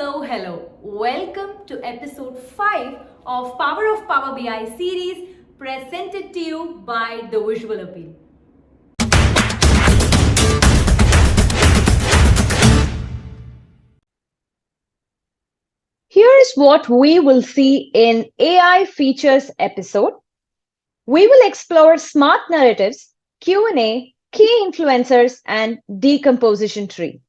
Hello. Welcome to episode 5 of Power of Power BI series presented to you by The Visual Appeal. Here's what we will see in AI features episode. We will explore smart narratives, Q&A, key influencers, and decomposition tree.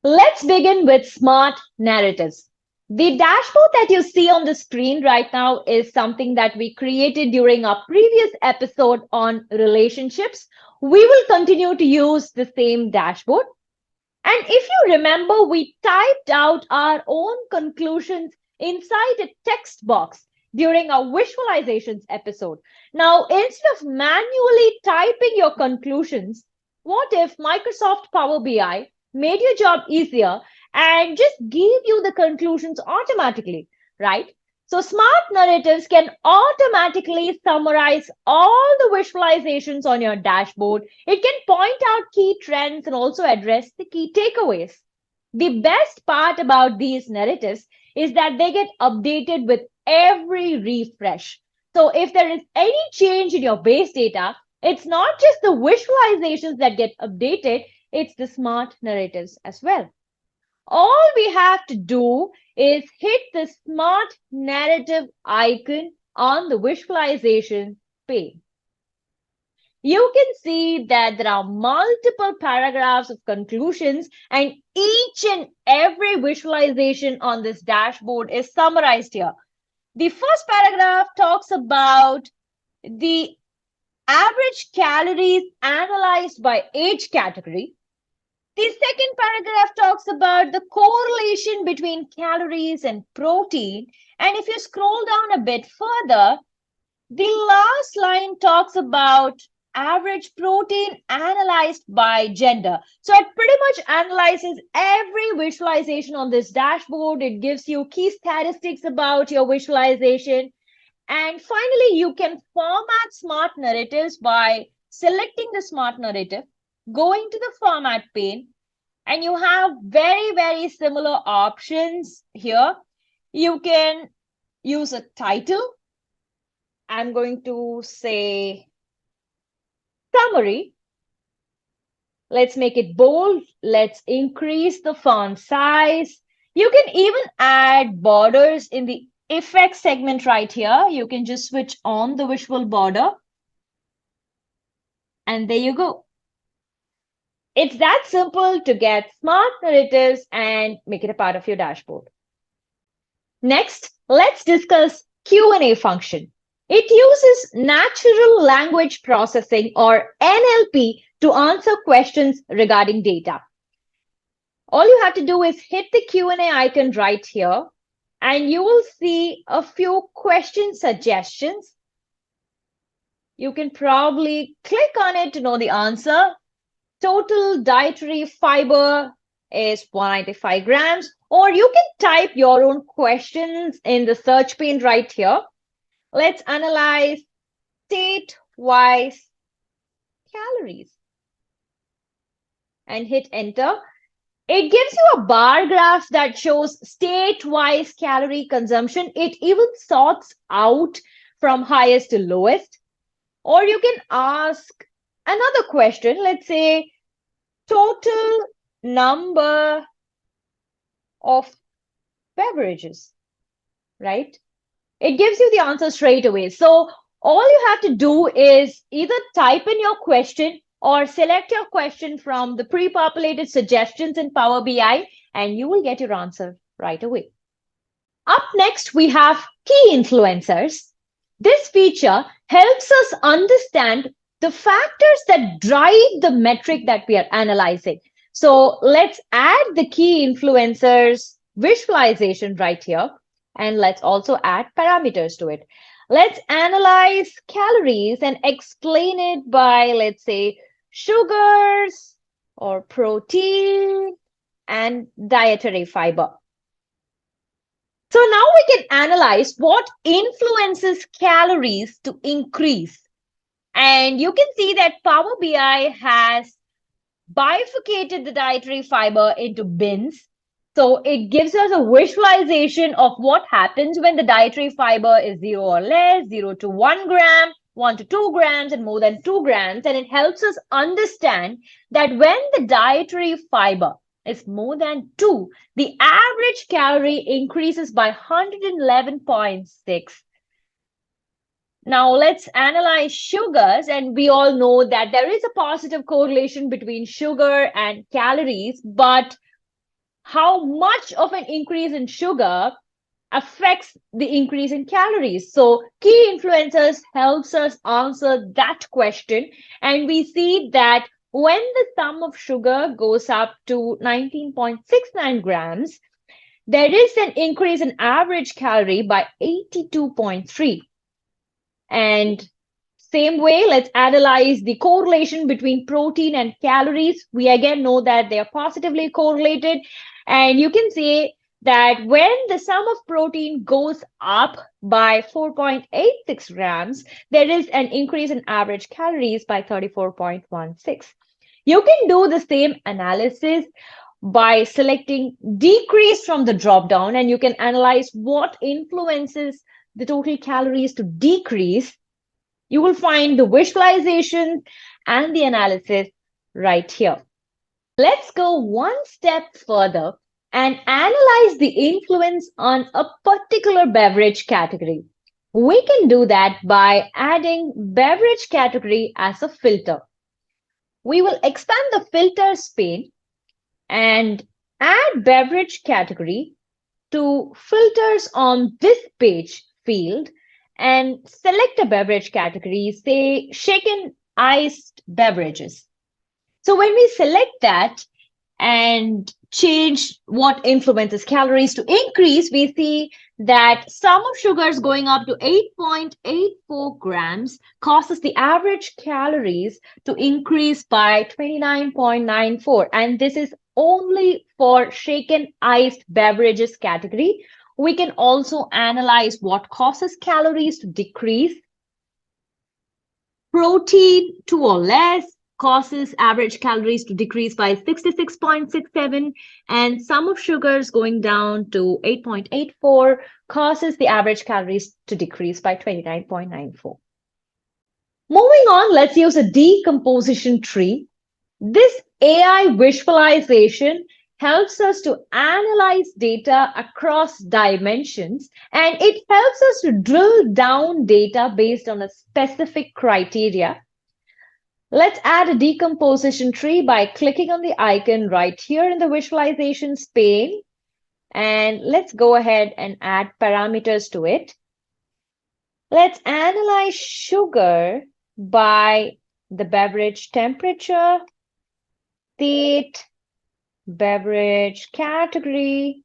Let's begin with smart narratives. The dashboard that you see on the screen right now is something that we created during our previous episode on relationships. We will continue to use the same dashboard. And if you remember, we typed out our own conclusions inside a text box during our visualizations episode. Now, instead of manually typing your conclusions, what if Microsoft Power BI made your job easier and just gave you the conclusions automatically, right? So smart narratives can automatically summarize all the visualizations on your dashboard. It can point out key trends and also address the key takeaways. The best part about these narratives is that they get updated with every refresh. So if there is any change in your base data, it's not just the visualizations that get updated, it's the smart narratives as well. All we have to do is hit the smart narrative icon on the visualization pane. You can see that there are multiple paragraphs of conclusions, and each and every visualization on this dashboard is summarized here. The first paragraph talks about the average calories analyzed by age category. The second paragraph talks about the correlation between calories and protein. And if you scroll down a bit further, the last line talks about average protein analyzed by gender. So it pretty much analyzes every visualization on this dashboard. It gives you key statistics about your visualization. And finally, you can format smart narratives by selecting the smart narrative, going to the format pane, and you have very similar options here. You can use a title. I'm going to say summary. Let's make it bold. Let's increase the font size. You can even add borders in the effects segment right here. You can just switch on the visual border. And there you go. It's that simple to get smart narratives and make it a part of your dashboard. Next, let's discuss Q&A function. It uses natural language processing or NLP to answer questions regarding data. All you have to do is hit the Q&A icon right here, and you will see a few question suggestions. You can probably click on it to know the answer. Total dietary fiber is 195 grams, or you can type your own questions in the search pane right here. Let's analyze state-wise calories and hit enter. It gives you a bar graph that shows state-wise calorie consumption. It even sorts out from highest to lowest. Or you can ask another question. Let's say total number of beverages, right? It gives you the answer straight away. So all you have to do is either type in your question or select your question from the pre-populated suggestions in Power BI, and you will get your answer right away. Up next, we have key influencers. This feature helps us understand the factors that drive the metric that we are analyzing. So let's add the key influencers visualization right here. And let's also add parameters to it. Let's analyze calories and explain it by, let's say, sugars or protein and dietary fiber. So now we can analyze what influences calories to increase. And you can see that Power BI has bifurcated the dietary fiber into bins. So it gives us a visualization of what happens when the dietary fiber is 0 or less, 0 to 1 gram, 1 to 2 grams, and more than 2 grams. And it helps us understand that when the dietary fiber is more than 2, the average calorie increases by 111.6. Now let's analyze sugars, and we all know that there is a positive correlation between sugar and calories, but how much of an increase in sugar affects the increase in calories? So key influencers helps us answer that question, and we see that when the sum of sugar goes up to 19.69 grams, there is an increase in average calorie by 82.3. And same way, let's analyze the correlation between protein and calories. We again know that they are positively correlated. And you can say that when the sum of protein goes up by 4.86 grams, there is an increase in average calories by 34.16. You can do the same analysis by selecting decrease from the drop down, and you can analyze what influences the total calories to decrease. You will find the visualization and the analysis right here. Let's go one step further and analyze the influence on a particular beverage category. We can do that by adding beverage category as a filter. We will expand the filters pane and add beverage category to filters on this page field and select a beverage category, say shaken iced beverages. So when we select that and change what influences calories to increase, we see that sum of sugars going up to 8.84 grams causes the average calories to increase by 29.94. And this is only for shaken iced beverages category. We can also analyze what causes calories to decrease. Protein 2 or less causes average calories to decrease by 66.67, and sum of sugars going down to 8.84 causes the average calories to decrease by 29.94. Moving on, let's use a decomposition tree. This AI visualization helps us to analyze data across dimensions, and it helps us to drill down data based on a specific criteria. Let's add a decomposition tree by clicking on the icon right here in the visualizations pane. And let's go ahead and add parameters to it. Let's analyze sugar by the beverage temperature, state, beverage category,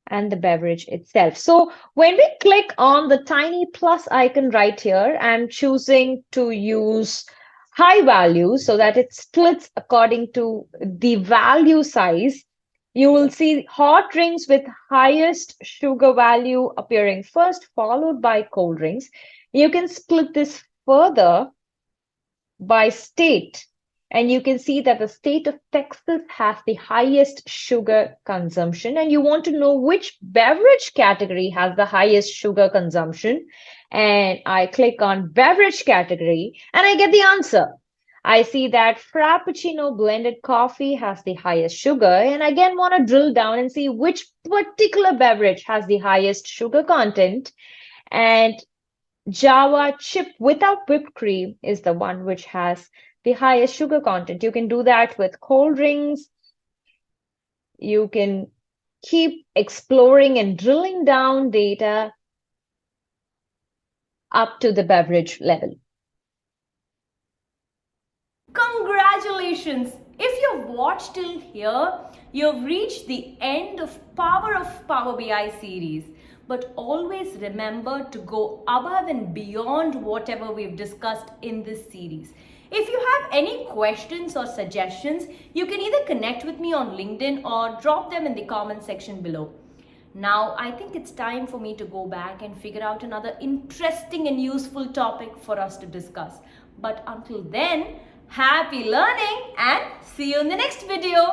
and the beverage itself. So when we click on the tiny plus icon right here, I'm choosing to use high value so that it splits according to the value size. You will see hot drinks with highest sugar value appearing first, followed by cold drinks. You can split this further by state, and you can see that the state of Texas has the highest sugar consumption, and you want to know which beverage category has the highest sugar consumption. And I click on beverage category and I get the answer. I see that Frappuccino blended coffee has the highest sugar, and again want to drill down and see which particular beverage has the highest sugar content. And Java chip without whipped cream is the one which has the highest sugar content. You can do that with cold drinks. You can keep exploring and drilling down data up to the beverage level. Congratulations! If you've watched till here, you've reached the end of Power of Power BI series. But always remember to go above and beyond whatever we've discussed in this series. If you have any questions or suggestions, you can either connect with me on LinkedIn or drop them in the comment section below. Now, I think it's time for me to go back and figure out another interesting and useful topic for us to discuss. But until then, happy learning and see you in the next video.